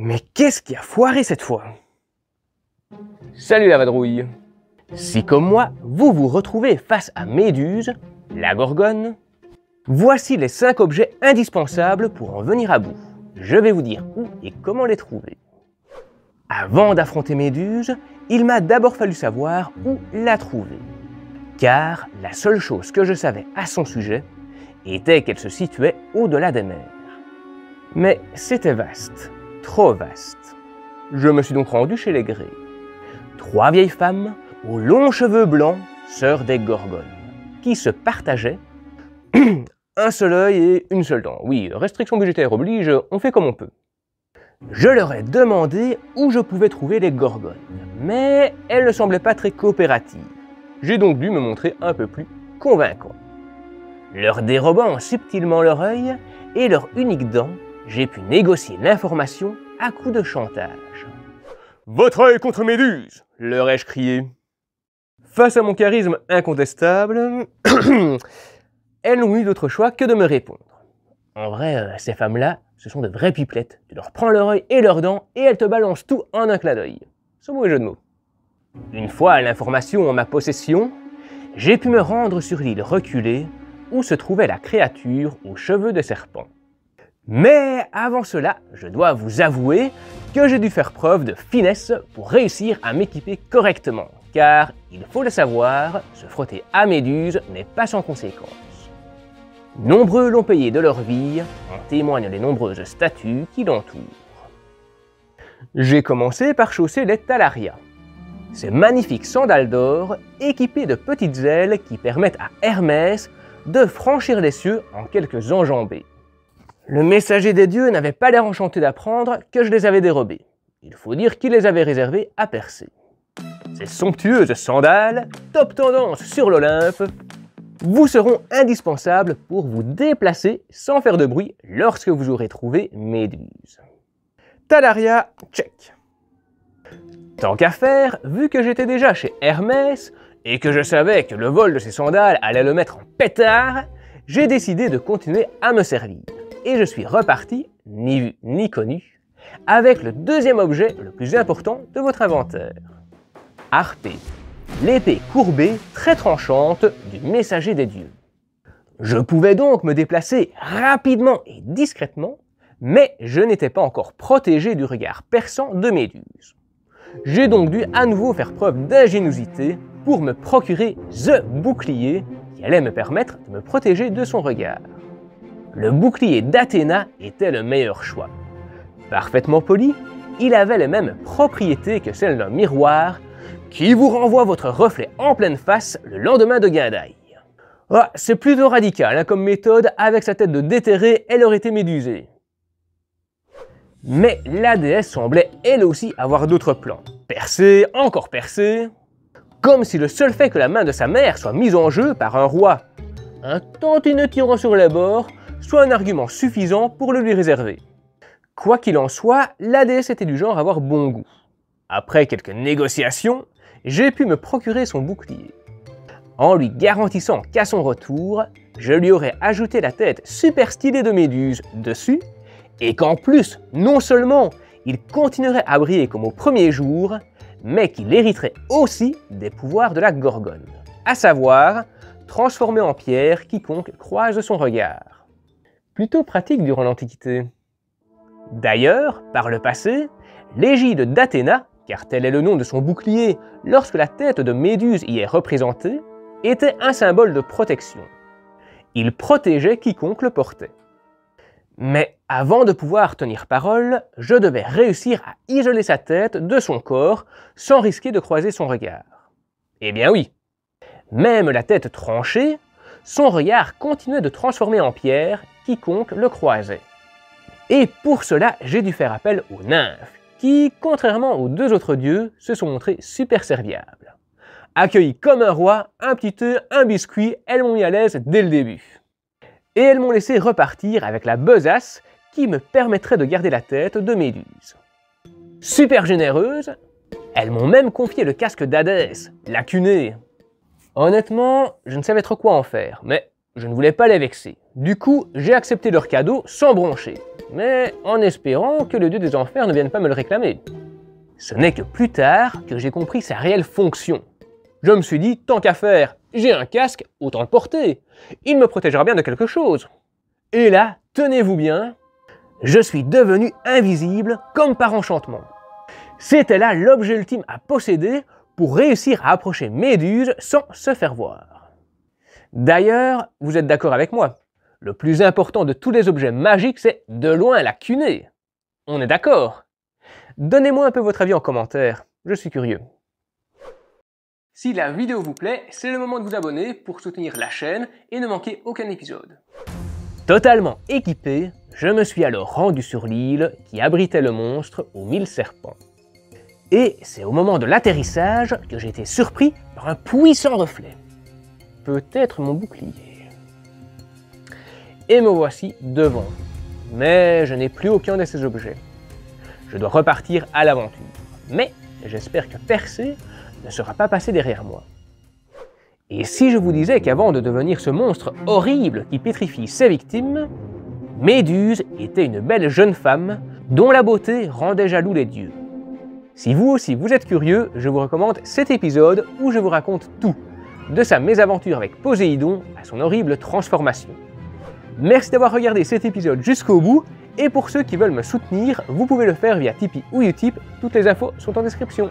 Mais qu'est-ce qui a foiré cette fois? Salut la vadrouille! Si comme moi, vous vous retrouvez face à Méduse, la Gorgone, voici les 5 objets indispensables pour en venir à bout. Je vais vous dire où et comment les trouver. Avant d'affronter Méduse, il m'a d'abord fallu savoir où la trouver. Car la seule chose que je savais à son sujet était qu'elle se situait au-delà des mers. Mais c'était vaste, trop vaste. Je me suis donc rendu chez les Grées. 3 vieilles femmes aux longs cheveux blancs, sœurs des Gorgones, qui se partageaient un seul œil et une seule dent. Oui, restriction budgétaire oblige, on fait comme on peut. Je leur ai demandé où je pouvais trouver les Gorgones, mais elles ne semblaient pas très coopératives. J'ai donc dû me montrer un peu plus convaincant. Leur dérobant subtilement leur œil et leur unique dent, j'ai pu négocier l'information à coups de chantage. « Votre œil contre Méduse !» leur ai-je crié. Face à mon charisme incontestable, elles n'ont eu d'autre choix que de me répondre. En vrai, ces femmes-là, ce sont de vraies pipelettes. Tu leur prends leur œil et leurs dents et elles te balancent tout en un clin d'œil. Sans mauvais jeu de mots. Une fois l'information en ma possession, j'ai pu me rendre sur l'île reculée où se trouvait la créature aux cheveux de serpent. Mais avant cela, je dois vous avouer que j'ai dû faire preuve de finesse pour réussir à m'équiper correctement, car, il faut le savoir, se frotter à Méduse n'est pas sans conséquence. Nombreux l'ont payé de leur vie, en témoignent les nombreuses statues qui l'entourent. J'ai commencé par chausser les Talaria, ces magnifiques sandales d'or équipées de petites ailes qui permettent à Hermès de franchir les cieux en quelques enjambées. Le messager des dieux n'avait pas l'air enchanté d'apprendre que je les avais dérobés. Il faut dire qu'il les avait réservés à Persée. Ces somptueuses sandales, top tendance sur l'Olympe, vous seront indispensables pour vous déplacer sans faire de bruit lorsque vous aurez trouvé Méduse. Talaria, check. Tant qu'à faire, vu que j'étais déjà chez Hermès et que je savais que le vol de ces sandales allait le mettre en pétard, j'ai décidé de continuer à me servir. Et je suis reparti, ni vu ni connu, avec le deuxième objet le plus important de votre inventaire. Harpée, l'épée courbée très tranchante du messager des dieux. Je pouvais donc me déplacer rapidement et discrètement, mais je n'étais pas encore protégé du regard perçant de Méduse. J'ai donc dû à nouveau faire preuve d'ingéniosité pour me procurer THE bouclier qui allait me permettre de me protéger de son regard. Le bouclier d'Athéna était le meilleur choix. Parfaitement poli, il avait les mêmes propriétés que celles d'un miroir qui vous renvoie votre reflet en pleine face le lendemain de gain d'ail. Ah, c'est plutôt radical comme méthode, avec sa tête de déterré, elle aurait été médusée. Mais la déesse semblait elle aussi avoir d'autres plans. Percer, encore percer, comme si le seul fait que la main de sa mère soit mise en jeu par un roi, un tantinet tirant sur les bords, soit un argument suffisant pour le lui réserver. Quoi qu'il en soit, la déesse était du genre à avoir bon goût. Après quelques négociations, j'ai pu me procurer son bouclier. En lui garantissant qu'à son retour, je lui aurais ajouté la tête super stylée de Méduse dessus, et qu'en plus, non seulement il continuerait à briller comme au premier jour, mais qu'il hériterait aussi des pouvoirs de la Gorgone, à savoir transformer en pierre quiconque croise son regard. Plutôt pratique durant l'Antiquité. D'ailleurs, par le passé, l'égide d'Athéna, car tel est le nom de son bouclier lorsque la tête de Méduse y est représentée, était un symbole de protection. Il protégeait quiconque le portait. Mais avant de pouvoir tenir parole, je devais réussir à isoler sa tête de son corps sans risquer de croiser son regard. Eh bien oui, même la tête tranchée, son regard continuait de transformer en pierre quiconque le croisait. Et pour cela, j'ai dû faire appel aux nymphes, qui, contrairement aux 2 autres dieux, se sont montrés super serviables. Accueillis comme un roi, un petit thé, un biscuit, elles m'ont mis à l'aise dès le début. Et elles m'ont laissé repartir avec la besace qui me permettrait de garder la tête de Méduse. Super généreuses, elles m'ont même confié le casque d'Hadès, la cunée. Honnêtement, je ne savais trop quoi en faire, mais je ne voulais pas les vexer. Du coup, j'ai accepté leur cadeau sans broncher, mais en espérant que le dieu des enfers ne vienne pas me le réclamer. Ce n'est que plus tard que j'ai compris sa réelle fonction. Je me suis dit, tant qu'à faire, j'ai un casque, autant le porter. Il me protégera bien de quelque chose. Et là, tenez-vous bien, je suis devenu invisible comme par enchantement. C'était là l'objet ultime à posséder pour réussir à approcher Méduse sans se faire voir. D'ailleurs, vous êtes d'accord avec moi, le plus important de tous les objets magiques, c'est de loin la cunée. On est d'accord? Donnez-moi un peu votre avis en commentaire, je suis curieux. Si la vidéo vous plaît, c'est le moment de vous abonner pour soutenir la chaîne et ne manquer aucun épisode. Totalement équipé, je me suis alors rendu sur l'île qui abritait le monstre aux 1000 serpents. Et c'est au moment de l'atterrissage que j'ai été surpris par un puissant reflet. Peut-être mon bouclier. Et me voici devant. Mais je n'ai plus aucun de ces objets. Je dois repartir à l'aventure. Mais j'espère que Persée ne sera pas passé derrière moi. Et si je vous disais qu'avant de devenir ce monstre horrible qui pétrifie ses victimes, Méduse était une belle jeune femme dont la beauté rendait jaloux les dieux. Si vous aussi vous êtes curieux, je vous recommande cet épisode où je vous raconte tout, de sa mésaventure avec Poséidon à son horrible transformation. Merci d'avoir regardé cet épisode jusqu'au bout, et pour ceux qui veulent me soutenir, vous pouvez le faire via Tipeee ou Utip, toutes les infos sont en description.